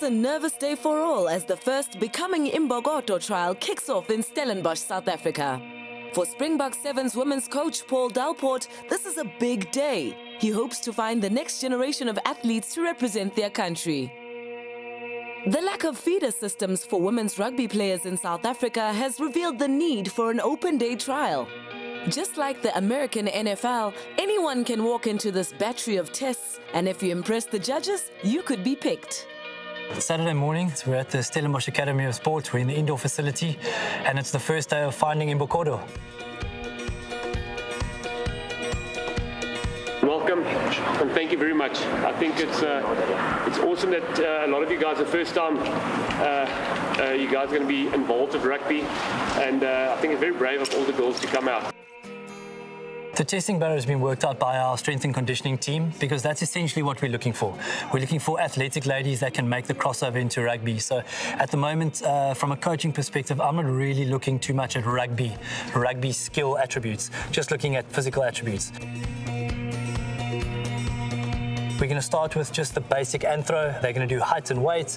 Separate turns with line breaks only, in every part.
It's a nervous day for all as the first Becoming Imbokodo trial kicks off in Stellenbosch, South Africa. For Springbok Sevens women's coach Paul Delport, this is a big day. He hopes to find the next generation of athletes to represent their country. The lack of feeder systems for women's rugby players in South Africa has revealed the need for an open-day trial. Just like the American NFL, anyone can walk into this battery of tests, and if you impress the judges, you could be picked.
Saturday morning, we're at the Stellenbosch Academy of Sport. We're in the indoor facility, and it's the first day of finding Imbokodo.
Welcome, and thank you very much. I think it's awesome that a lot of you guys are first time. You guys are going to be involved with rugby, and I think it's very brave of all the girls to come out.
The testing barrier has been worked out by our strength and conditioning team because that's essentially what we're looking for. We're looking for athletic ladies that can make the crossover into rugby. So at the moment, from a coaching perspective, I'm not really looking too much at rugby skill attributes, just looking at physical attributes. We're going to start with just the basic anthro. They're going to do height and weight.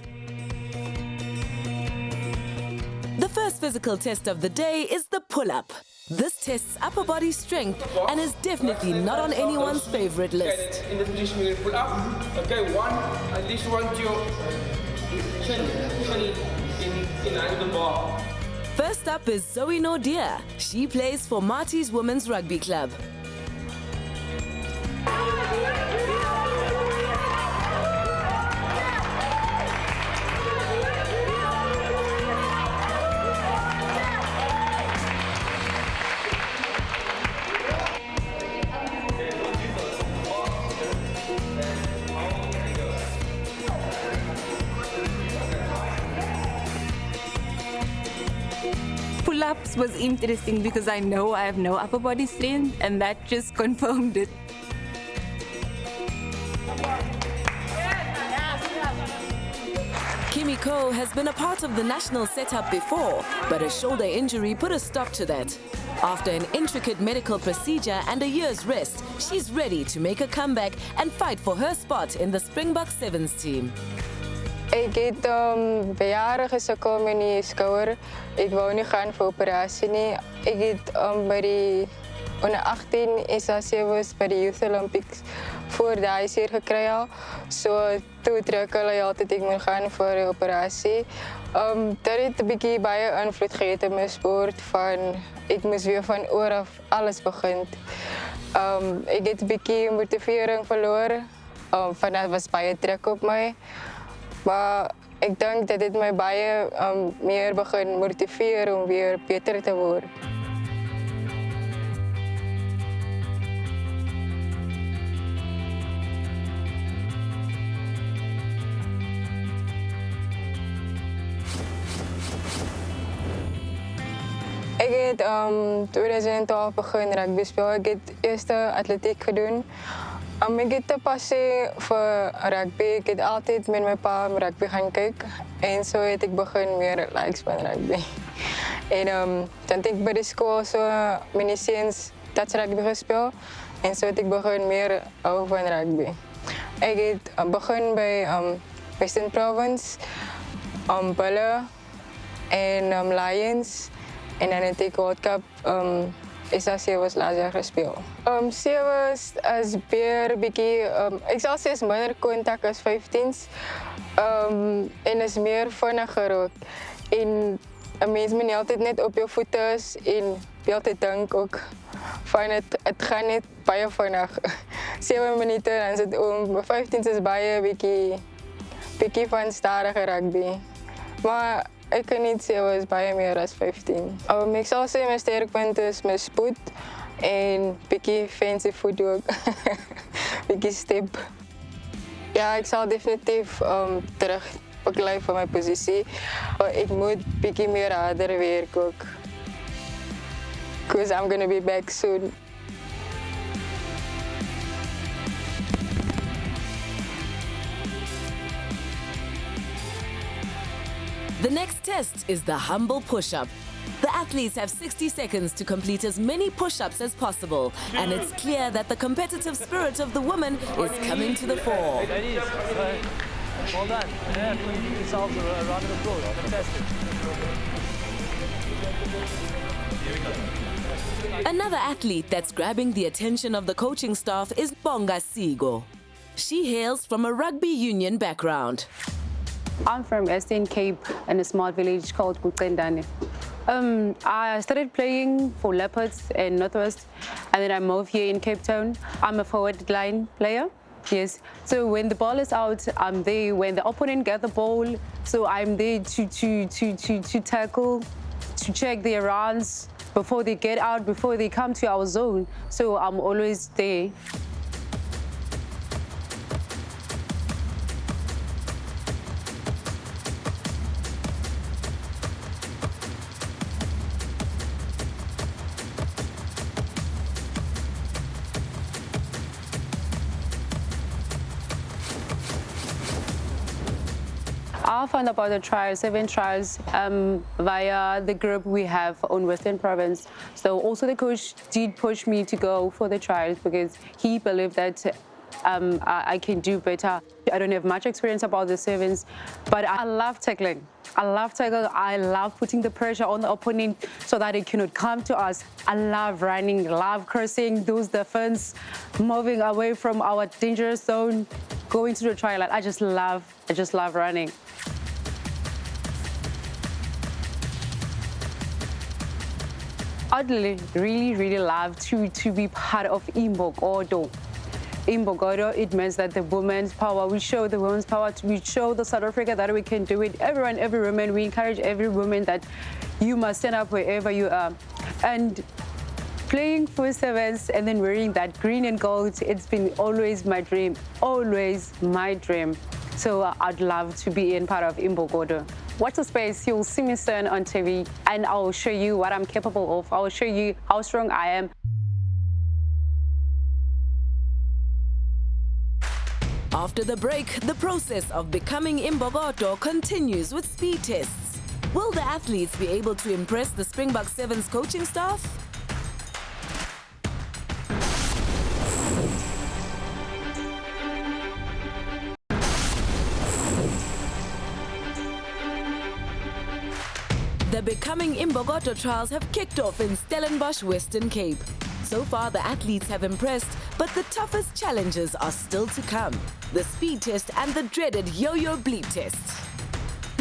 The first physical test of the day is the pull-up. This tests upper body strength and is definitely not on anyone's favorite list.
In this position, we will pull up. Okay, one. At least want your chin in line with the bar.
First up is Zoe Nadia. She plays for Marty's Women's Rugby Club.
Pull-ups was interesting because I know I have no upper body strength, and that just confirmed it.
Kimiko has been a part of the national setup before, but a shoulder injury put a stop to that. After an intricate medical procedure and a year's rest, she's ready to make a comeback and fight for her spot in the Springbok Sevens team.
Ik het jaren gesukkel met die skouer. Ik wou niet gaan voor operatie nie. Ik het bij die onder 18 SAC's bij de Youth Olympics voor de seer gekry al. So toe druk hulle altyd ek moet gaan voor die operasie. Dat het 'n bietjie baie invloed gehad op my sport van ek moes weer van oor af alles begin. Ek het 'n bietjie motivering verloor. Van dat was baie druk op my. Maar ik denk dat dit mij baie meer begin motiveren om weer beter te worden. Ik heb 2012 begin rugby spelen. Ik heb eerst atletiek gedaan. Ik heb een passie voor rugby. Ik heb altijd met mijn pa rugby gaan kijken. En zo heb ik begin meer likes van rugby. En dan heb ik bij de school zo mini-scenes dat rugby gespeeld. En zo heb ik begin meer over van rugby. Ik heb begin bij Western Province, Bullen en Lions. En dan heb ik World Cup SAC's laatst jaar gespeeld. Sevens is weer bietjie, ek sal sê is minder kontak as 15's. En is meer vinniger ook. En 'n mens moet nie altyd net op jou voete is en jy altyd dink ook van het gaan net baie vinnig. 7 minute dan is dit om. 15's is baie bietjie van stadige rugby. Maar ik kan niet zeggen het is baie meer as 15. Ik zal zeggen mijn sterkpunt is mijn spoed en bietjie fancy voet ook. Bietjie step. Ja, ik zal definitief terug beklijven van mijn positie. Ik moet bietjie meer harder werken ook. Because I'm gonna be back soon.
The next test is the humble push-up. The athletes have 60 seconds to complete as many push-ups as possible, and it's clear that the competitive spirit of the women is coming to the fore.
Well done. Yeah, give yourselves a round of applause. Fantastic.
Another athlete that's grabbing the attention of the coaching staff is Banga Segal. She hails from a rugby union background.
I'm from Eastern Cape in a small village called Kutsendane. I started playing for Leopards in Northwest, and then I moved here in Cape Town. I'm a forward line player. Yes. So when the ball is out, I'm there. When the opponent gets the ball, so I'm there to tackle, to check their runs before they get out, before they come to our zone. So I'm always there. I found about the trials, 7 trials, via the group we have on Western Province. So also the coach did push me to go for the trials because he believed that I can do better. I don't have much experience about the sevens, but I love tackling. I love tackling. I love putting the pressure on the opponent so that it cannot come to us. I love running, love crossing those defense, moving away from our dangerous zone, going to the trial. I just love running. I'd really love to be part of Imbokodo. Imbokodo, it means that the women's power, we show the women's power, we show the South Africa that we can do it. Everyone, every woman, we encourage every woman that you must stand up wherever you are. And playing for sevens and then wearing that green and gold, it's been always my dream, always my dream. So I'd love to be in part of Imbokodo. Watch the space, you'll see me soon on TV, and I'll show you what I'm capable of. I'll show you how strong I am.
After the break, the process of becoming Imbokodo continues with speed tests. Will the athletes be able to impress the Springbok Sevens coaching staff? The Becoming Imbokodo trials have kicked off in Stellenbosch, Western Cape. So far, the athletes have impressed, but the toughest challenges are still to come. The speed test and the dreaded yo-yo bleep test.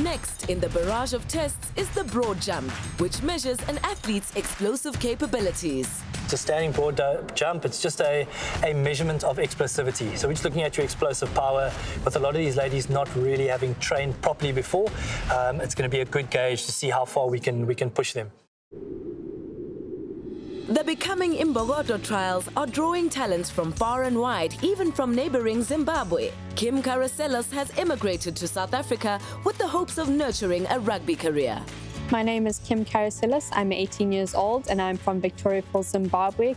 Next in the barrage of tests is the broad jump, which measures an athlete's explosive capabilities.
It's a standing broad jump. It's just a measurement of explosivity. So we're just looking at your explosive power. With a lot of these ladies not really having trained properly before, it's going to be a good gauge to see how far we can push them.
The Becoming Imbokodo trials are drawing talent from far and wide, even from neighboring Zimbabwe. Kim Caracellas has immigrated to South Africa with the hopes of nurturing a rugby career.
My name is Kim Caracellas. I'm 18 years old and I'm from Victoria Falls, Zimbabwe.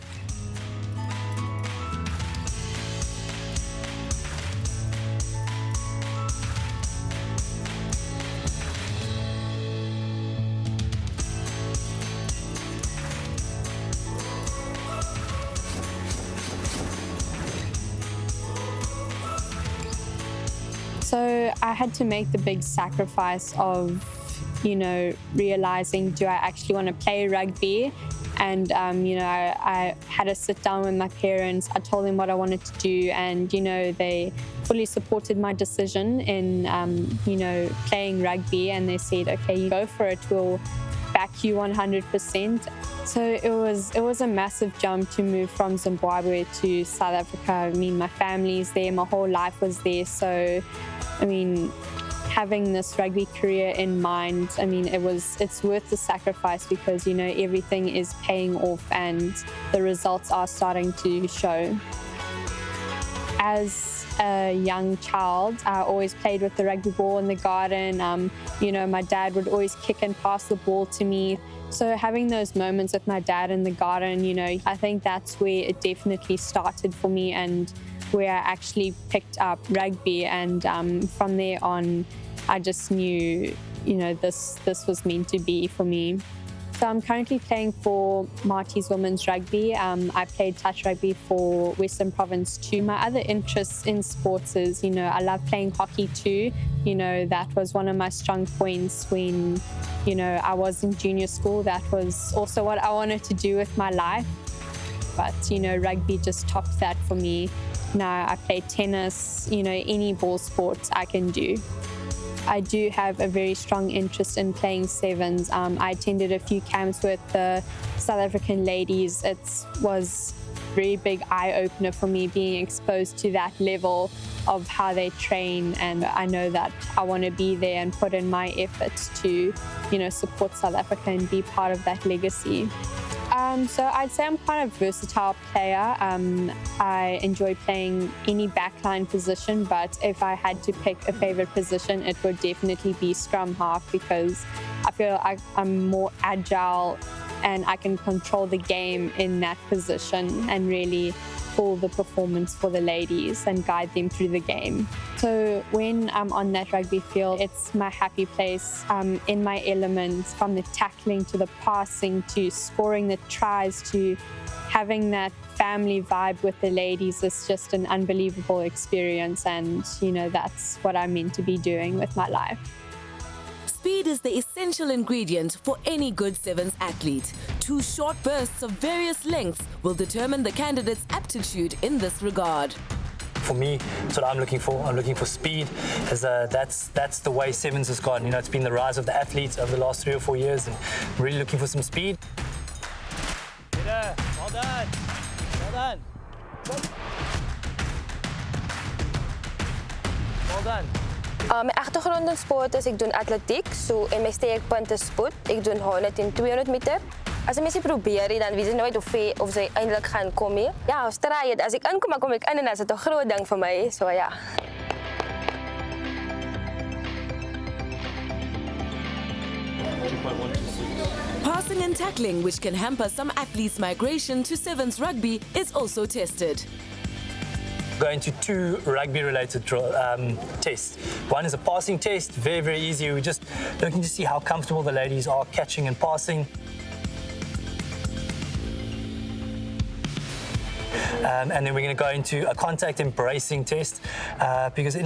So I had to make the big sacrifice of, realizing, do I actually want to play rugby? And, I had to sit down with my parents. I told them what I wanted to do, and, they fully supported my decision in, playing rugby. And they said, okay, you go for it, we'll back you 100%. So it was a massive jump to move from Zimbabwe to South Africa. I mean, my family's there, my whole life was there. So, having this rugby career in mind, it's worth the sacrifice because, everything is paying off and the results are starting to show. As a young child, I always played with the rugby ball in the garden. My dad would always kick and pass the ball to me. So having those moments with my dad in the garden, I think that's where it definitely started for me and where I actually picked up rugby. And from there on, I just knew, this was meant to be for me. So I'm currently playing for Marty's Women's Rugby. I played touch rugby for Western Province too. My other interests in sports is, I love playing hockey too. That was one of my strong points when, I was in junior school. That was also what I wanted to do with my life. But, rugby just topped that for me. Now I play tennis, any ball sports I can do. I do have a very strong interest in playing sevens. I attended a few camps with the South African ladies. It was a very big eye-opener for me being exposed to that level of how they train, and I know that I want to be there and put in my efforts to, support South Africa and be part of that legacy. So I'd say I'm quite a versatile player. I enjoy playing any backline position, but if I had to pick a favorite position, it would definitely be scrum half, because I feel like I'm more agile and I can control the game in that position and really pull the performance for the ladies and guide them through the game. So when I'm on that rugby field, it's my happy place. I'm in my element, from the tackling to the passing to scoring the tries to having that family vibe with the ladies. It's just an unbelievable experience, and that's what I'm meant to be doing with my life.
Speed is the essential ingredient for any good sevens athlete. 2 short bursts of various lengths will determine the candidate's aptitude in this regard.
For me, that's what I'm looking for. I'm looking for speed, because that's the way sevens has gone. It's been the rise of the athletes over the last 3 or 4 years, and I'm really looking for some speed.
Well done. Well done. Well done.
My agtergrond in sport is ek doen atletiek, so en my steekpunt is spoed. Ek doen 100 en 200 meter. As 'n mens probeer dit, dan weet jy nooit of sy eintlik gaan kom nie. Ja, stry dit. As ek inkom, dan kom ek in en dit is 'n groot ding vir my, so ja.
Passing and tackling, which can hamper some athletes' migration to sevens rugby, is also tested.
Going to 2 rugby-related tests. One is a passing test, very, very easy. We're just looking to see how comfortable the ladies are catching and passing. And then we're going to go into a contact embracing test, because in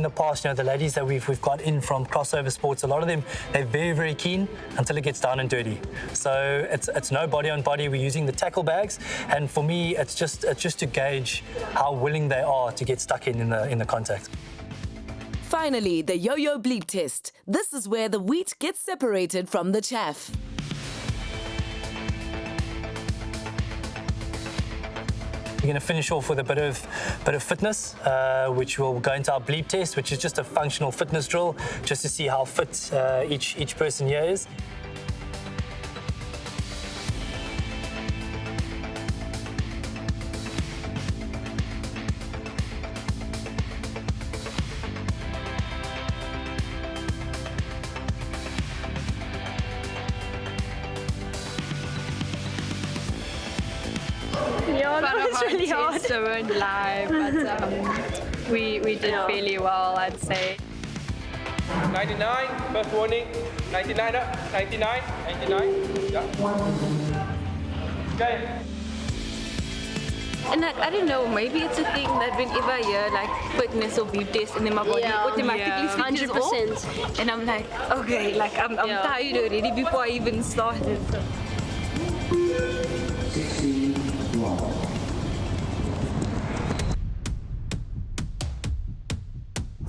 the past, the ladies that we've got in from crossover sports, a lot of them, they're very, very keen until it gets down and dirty. So it's no body on body. We're using the tackle bags, and for me, it's just to gauge how willing they are to get stuck in the contact.
Finally, the yo-yo bleep test. This is where the wheat gets separated from the chaff.
We're going to finish off with a bit of fitness, which will go into our bleep test, which is just a functional fitness drill, just to see how fit each person here is.
Yeah, that was really hard. So weren't live, but we did fairly well, I'd say.
99, first warning. 99 up, 99, 99. Yeah. Okay.
And like, I don't know, maybe it's a thing that whenever I hear like fitness or beep test, and then my body automatically switches off. And I'm like, okay, like I'm tired already before I even started.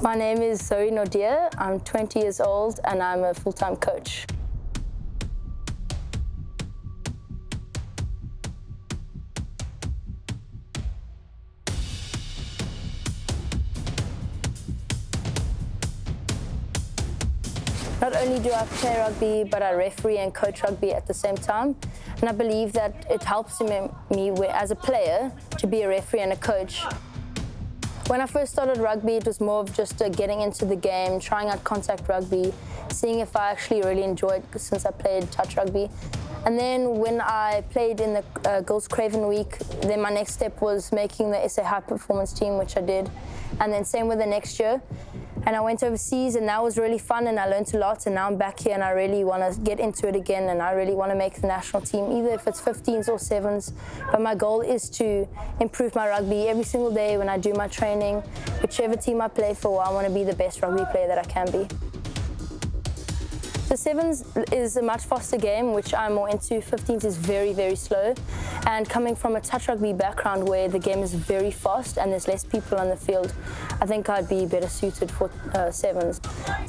My name is Zoe Nadia. I'm 20 years old and I'm a full-time coach. Not only do I play rugby, but I referee and coach rugby at the same time. And I believe that it helps me as a player to be a referee and a coach. When I first started rugby, it was more of just getting into the game, trying out contact rugby, seeing if I actually really enjoyed it since I played touch rugby. And then when I played in the Girls Craven Week, then my next step was making the SA High Performance team, which I did. And then same with the next year. And I went overseas, and that was really fun, and I learned a lot, and now I'm back here and I really want to get into it again, and I really want to make the national team, either if it's 15s or 7s. But my goal is to improve my rugby every single day when I do my training. Whichever team I play for, I want to be the best rugby player that I can be. The 7s is a much faster game, which I'm more into. 15s is very, very slow. And coming from a touch rugby background where the game is very fast and there's less people on the field, I think I'd be better suited for 7s.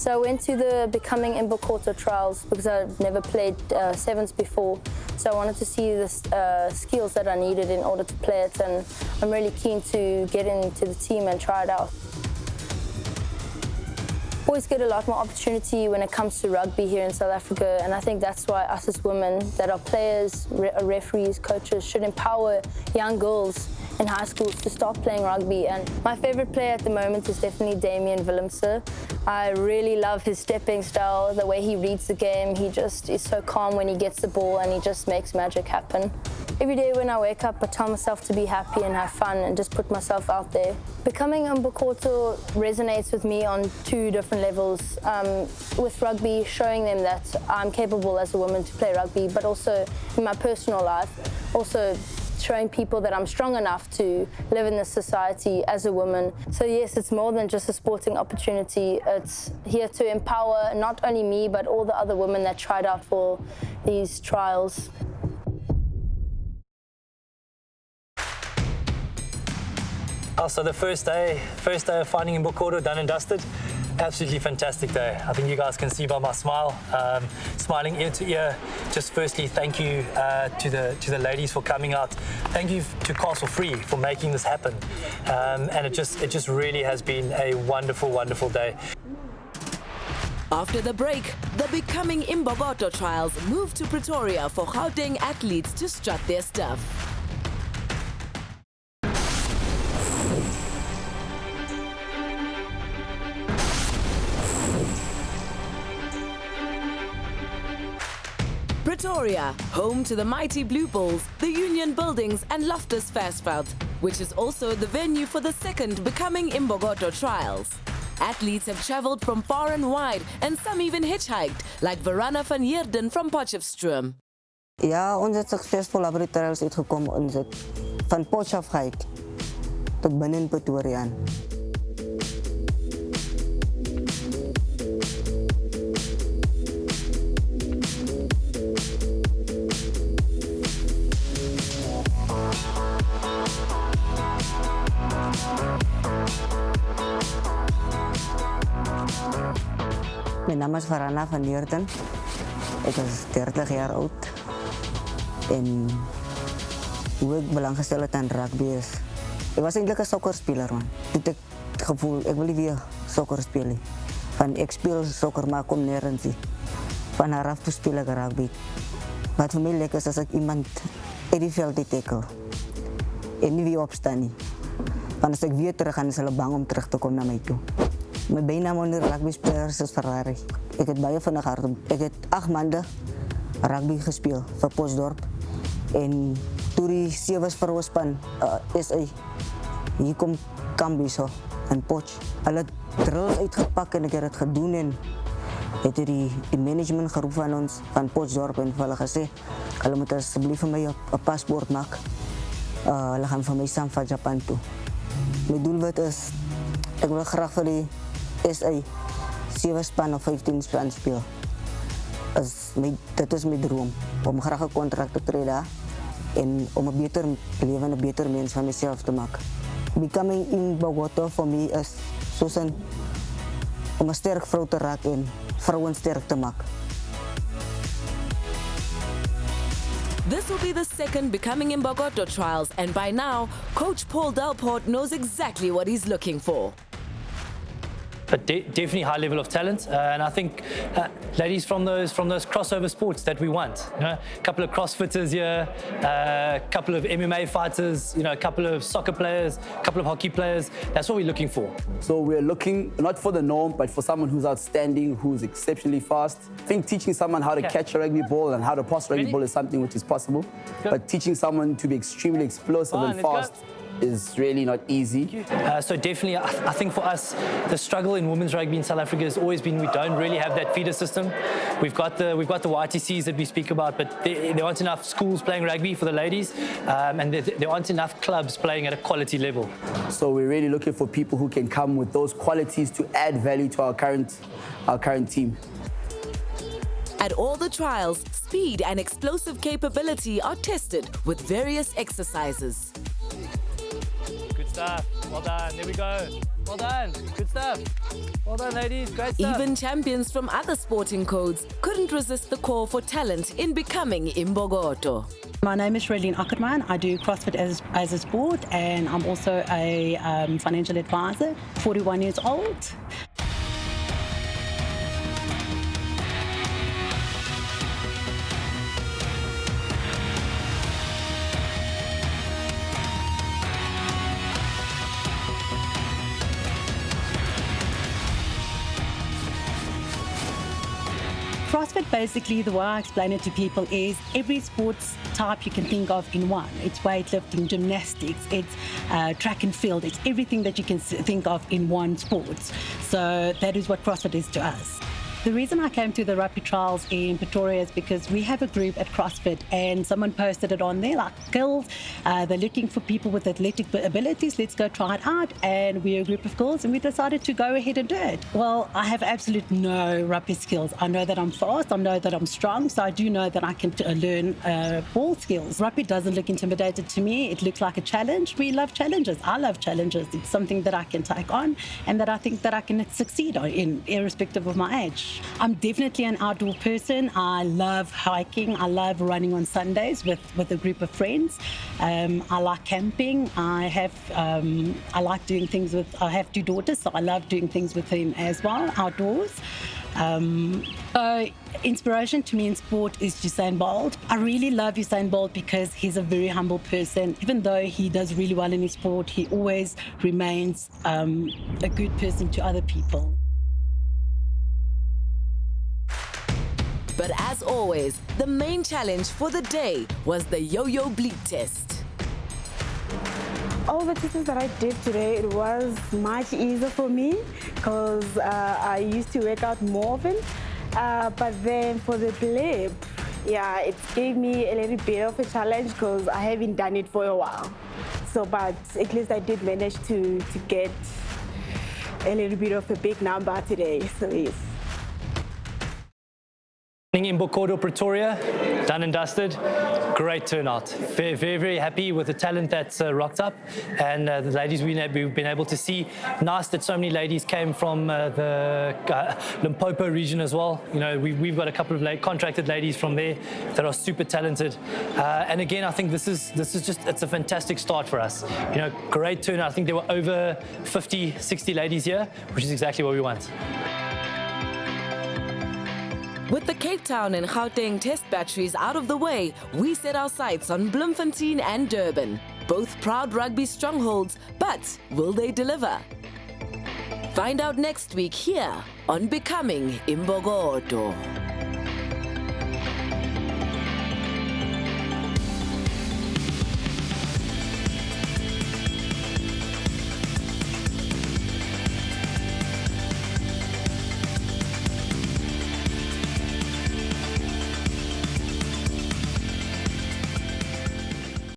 So I went to the Becoming Imbokodo trials because I've never played 7s before. So I wanted to see the skills that I needed in order to play it, and I'm really keen to get into the team and try it out. Always get a lot more opportunity when it comes to rugby here in South Africa, and I think that's why us as women that are players, referees, coaches should empower young girls in high schools to start playing rugby. And my favorite player at the moment is definitely Damian Willemse. I really love his stepping style, the way he reads the game. He just is so calm when he gets the ball, and he just makes magic happen. Every day when I wake up, I tell myself to be happy and have fun and just put myself out there. Becoming Imbokodo resonates with me on two different levels. With rugby, showing them that I'm capable as a woman to play rugby, but also in my personal life, also showing people that I'm strong enough to live in this society as a woman. So yes, it's more than just a sporting opportunity. It's here to empower not only me, but all the other women that tried out for these trials.
So the first day of finding Imbokodo done and dusted. Absolutely fantastic day. I think you guys can see by my smile, smiling ear to ear. Just firstly, thank you to the ladies for coming out. Thank you to Castle Free for making this happen. And it just really has been a wonderful, wonderful day.
After the break, the Becoming Imbokodo trials move to Pretoria for Gauteng athletes to strut their stuff. Pretoria, home to the mighty Blue Bulls, the Union Buildings and Loftus Versveld, which is also the venue for the second Becoming Imbokodo trials. Athletes have travelled from far and wide, and some even hitchhiked, like Verana van Heerden from Potchefstroom.
Ja, ons het succesvol laboratoriums uitgekom. Ons het van Potchefstroom tot binne in Pretoria aan. Mijn naam is Verana van Heerden. Ik was 30 jaar oud. En hoe ik belang gesteld heb aan rugby is... Ik was eigenlijk een sokkerspeler, man. Toen ik het gevoel, ik wil niet weer sokker spelen. Van, ik speel sokker, maar ik kom nergens. Van haar toe speel ik rugby. Wat voor mij lekker is als ik iemand in die veld tackle. En niet weer opstaan. Nie. Want als ik weer terug ga, is ze bang om terug te komen naar mij toe. Mijn bijnaam onder rugbyspelers is Ferrari. Ik heb baie vinnig hard. Ik heb 8 maanden rugby gespeeld voor Potchefstroom. En toen die 7 vrouwenspan SA, hier komt Kambi zo en Potch. Hulle het drills uitgepakt en ik heb het gedaan. En het die management geroepen van ons, van Potchefstroom, en hulle gesê, hulle moet alsjeblieft voor mij een paspoort maken. Hulle gaan voor mij samen van Japan toe. Mijn doelwit is, ik wil graag voor die SA 7 span of 15 span speel. Dat is mijn droom. Om graag een contract te treden en om een beter leven en een beter mens van mezelf te maken. Becoming Imbokodo voor mij is om een sterk vrouw te raken en vrouwen sterk te maken.
This will be the second Becoming Imbokodo trials, and by now, Coach Paul Delport knows exactly what he's looking for.
But definitely high level of talent, and I think ladies from those crossover sports that we want. You know, a couple of CrossFitters here, a couple of MMA fighters, a couple of soccer players, a couple of hockey players. That's what we're looking for.
So we're looking not for the norm, but for someone who's outstanding, who's exceptionally fast. I think teaching someone how to catch a rugby ball and how to pass a rugby ball is something which is possible. But teaching someone to be extremely explosive and fast is really not easy.
So definitely, I think for us, the struggle in women's rugby in South Africa has always been we don't really have that feeder system. We've got the YTCs that we speak about, but there aren't enough schools playing rugby for the ladies, and there aren't enough clubs playing at a quality level.
So we're really looking for people who can come with those qualities to add value to our current team.
At all the trials, speed and explosive capability are tested with various exercises.
Good stuff. Well done. There we go. Well done. Good stuff. Well done, ladies. Great stuff.
Even champions from other sporting codes couldn't resist the call for talent in becoming Imbokodo.
My name is Shirlene Ackerman. I do CrossFit as a sport, and I'm also a financial advisor, 41 years old. CrossFit, basically, the way I explain it to people is every sports type you can think of in one. It's weightlifting, gymnastics, it's track and field, it's everything that you can think of in one sport. So that is what CrossFit is to us. The reason I came to the rugby trials in Pretoria is because we have a group at CrossFit and someone posted it on there, like, girls, they're looking for people with athletic abilities, let's go try it out. And we're a group of girls and we decided to go ahead and do it. Well, I have absolutely no rugby skills. I know that I'm fast, I know that I'm strong, so I do know that I can learn ball skills. Rugby doesn't look intimidating to me, it looks like a challenge. We love challenges, I love challenges. It's something that I can take on and that I think that I can succeed in, irrespective of my age. I'm definitely an outdoor person. I love hiking. I love running on Sundays with a group of friends. I like camping. I like doing things with, I have 2 daughters, so I love doing things with them as well, outdoors. Inspiration to me in sport is Usain Bolt. I really love Usain Bolt because he's a very humble person. Even though he does really well in his sport, he always remains a good person to other people.
But as always, the main challenge for the day was the yo-yo bleed test.
All the tests that I did today, it was much easier for me because I used to work out more often. But then for the blip, yeah, it gave me a little bit of a challenge because I haven't done it for a while. So, but at least I did manage to get a little bit of a big number today, so yes.
Imbokodo, Pretoria, done and dusted. Great turnout. Very, very, very happy with the talent that's rocked up, and the ladies we've been able to see. Nice that so many ladies came from the Limpopo region as well. You know, we've got a couple of contracted ladies from there that are super talented. And again, I think this is just, it's a fantastic start for us. You know, great turnout. I think there were over 50, 60 ladies here, which is exactly what we want.
With the Cape Town and Gauteng test batteries out of the way, we set our sights on Bloemfontein and Durban. Both proud rugby strongholds, but will they deliver? Find out next week here on Becoming Imbokodo.